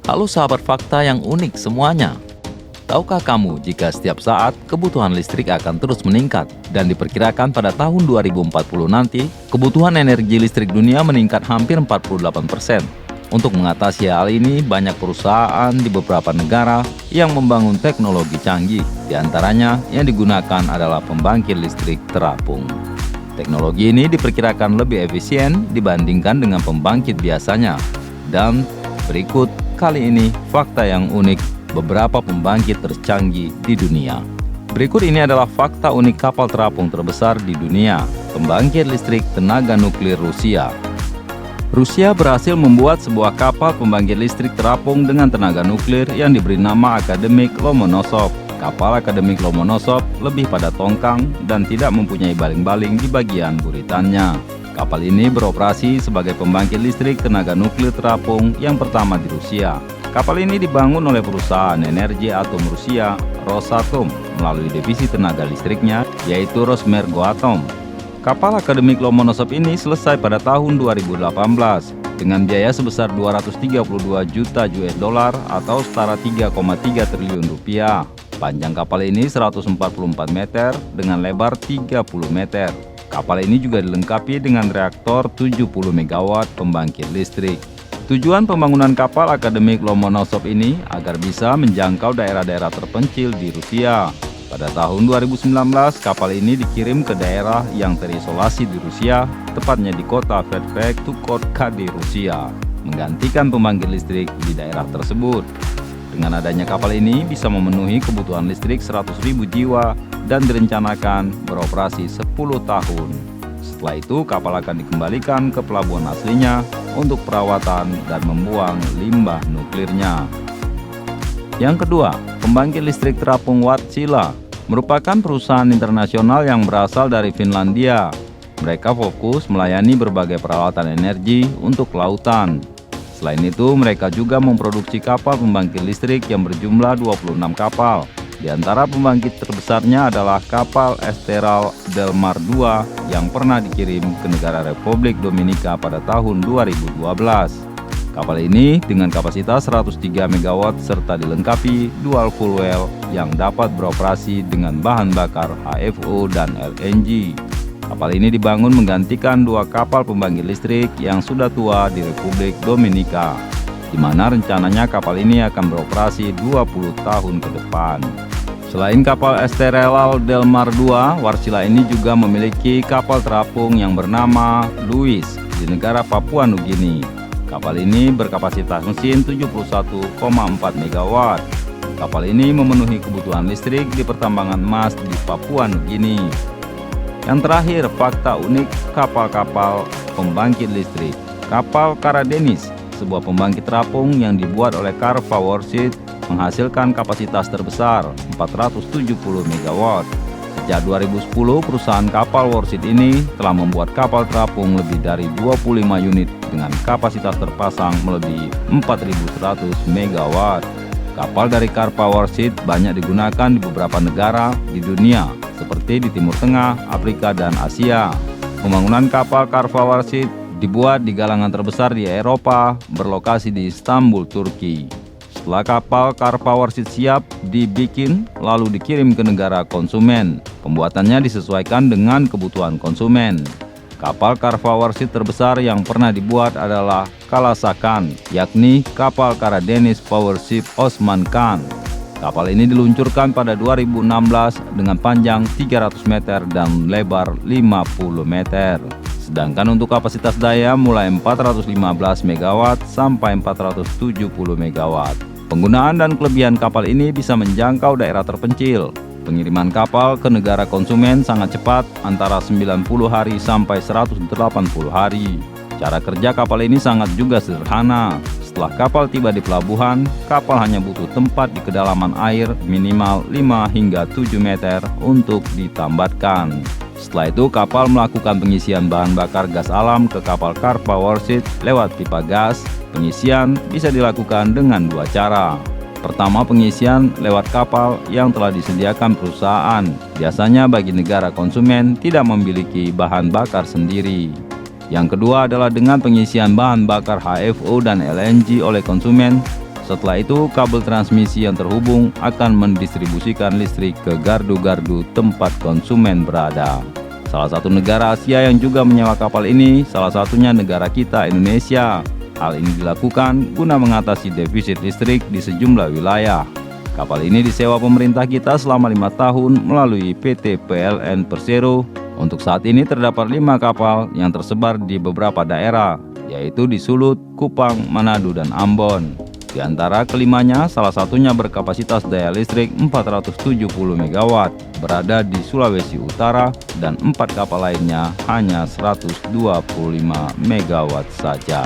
Halo sahabat fakta yang unik semuanya. Tahukah kamu jika setiap saat kebutuhan listrik akan terus meningkat dan diperkirakan pada tahun 2040 nanti kebutuhan energi listrik dunia meningkat hampir 48%. Untuk mengatasi hal ini, banyak perusahaan di beberapa negara yang membangun teknologi canggih. Di antaranya yang digunakan adalah pembangkit listrik terapung. Teknologi ini diperkirakan lebih efisien dibandingkan dengan pembangkit biasanya. Dan berikut kali ini fakta yang unik beberapa pembangkit tercanggih di dunia. Berikut ini adalah fakta unik kapal terapung terbesar di dunia, pembangkit listrik tenaga nuklir Rusia. Rusia berhasil membuat sebuah kapal pembangkit listrik terapung dengan tenaga nuklir yang diberi nama Akademik Lomonosov. Kapal Akademik Lomonosov lebih pada tongkang dan tidak mempunyai baling-baling di bagian buritannya. Kapal ini beroperasi sebagai pembangkit listrik tenaga nuklir terapung yang pertama di Rusia. Kapal ini dibangun oleh perusahaan energi atom Rusia, Rosatom, melalui divisi tenaga listriknya, yaitu Rosmergoatom. Kapal Akademik Lomonosov ini selesai pada tahun 2018 dengan biaya sebesar 232 juta US dollar atau setara 3,3 triliun rupiah. Panjang kapal ini 144 meter dengan lebar 30 meter. Kapal ini juga dilengkapi dengan reaktor 70 MW pembangkit listrik. Tujuan pembangunan kapal Akademik Lomonosov ini agar bisa menjangkau daerah-daerah terpencil di Rusia. Pada tahun 2019, kapal ini dikirim ke daerah yang terisolasi di Rusia, tepatnya di kota Verkh-Tukhorka di Rusia, menggantikan pembangkit listrik di daerah tersebut. Dengan adanya kapal ini bisa memenuhi kebutuhan listrik 100.000 jiwa dan direncanakan beroperasi 10 tahun. Setelah itu, kapal akan dikembalikan ke pelabuhan aslinya untuk perawatan dan membuang limbah nuklirnya. Yang kedua, pembangkit listrik terapung Wärtsilä merupakan perusahaan internasional yang berasal dari Finlandia. Mereka fokus melayani berbagai peralatan energi untuk lautan. Selain itu, mereka juga memproduksi kapal pembangkit listrik yang berjumlah 26 kapal. Di antara pembangkit terbesarnya adalah kapal Esteral del Mar II yang pernah dikirim ke negara Republik Dominika pada tahun 2012. Kapal ini dengan kapasitas 103 MW serta dilengkapi dual fuel well yang dapat beroperasi dengan bahan bakar HFO dan LNG. Kapal ini dibangun menggantikan dua kapal pembangkit listrik yang sudah tua di Republik Dominika, di mana rencananya kapal ini akan beroperasi 20 tahun ke depan. Selain kapal Esteral del Mar II, Wärtsilä ini juga memiliki kapal terapung yang bernama Louis di negara Papua Nugini. Kapal ini berkapasitas mesin 71,4 MW. Kapal ini memenuhi kebutuhan listrik di pertambangan emas di Papua Nugini. Yang terakhir, fakta unik kapal-kapal pembangkit listrik. Kapal Karadenis, sebuah pembangkit terapung yang dibuat oleh Karva Warship, menghasilkan kapasitas terbesar 470 MW. Sejak 2010, perusahaan kapal Warship ini telah membuat kapal terapung lebih dari 25 unit dengan kapasitas terpasang melebihi 4.100 MW. Kapal dari Karva Warship banyak digunakan di beberapa negara di dunia, seperti di Timur Tengah, Afrika, dan Asia. Pembangunan kapal Karva Warship dibuat di galangan terbesar di Eropa, berlokasi di Istanbul, Turki. Setelah kapal Karva Warship siap dibikin, lalu dikirim ke negara konsumen. Pembuatannya disesuaikan dengan kebutuhan konsumen. Kapal Karva Warship terbesar yang pernah dibuat adalah Kalasakan, yakni kapal Karadenis Powership Osman Khan. Kapal ini diluncurkan pada 2016 dengan panjang 300 meter dan lebar 50 meter. Sedangkan untuk kapasitas daya mulai 415 MW sampai 470 MW. Penggunaan dan kelebihan kapal ini bisa menjangkau daerah terpencil. Pengiriman kapal ke negara konsumen sangat cepat, antara 90 hari sampai 180 hari. Cara kerja kapal ini sangat juga sederhana. Setelah kapal tiba di pelabuhan, kapal hanya butuh tempat di kedalaman air minimal 5 hingga 7 meter untuk ditambatkan. Setelah itu, kapal melakukan pengisian bahan bakar gas alam ke kapal Karva Warship lewat pipa gas. Pengisian bisa dilakukan dengan dua cara. Pertama, pengisian lewat kapal yang telah disediakan perusahaan. Biasanya bagi negara konsumen tidak memiliki bahan bakar sendiri. Yang kedua adalah dengan pengisian bahan bakar HFO dan LNG oleh konsumen Setelah itu, kabel transmisi yang terhubung akan mendistribusikan listrik ke gardu-gardu tempat konsumen berada. Salah satu negara Asia yang juga menyewa kapal ini, salah satunya negara kita, Indonesia. Hal ini dilakukan guna mengatasi defisit listrik di sejumlah wilayah. Kapal ini disewa pemerintah kita selama 5 tahun melalui PT PLN Persero. Untuk saat ini terdapat 5 kapal yang tersebar di beberapa daerah, yaitu di Sulut, Kupang, Manado, dan Ambon. Di antara kelimanya, salah satunya berkapasitas daya listrik 470 MW, berada di Sulawesi Utara, dan 4 kapal lainnya hanya 125 MW saja.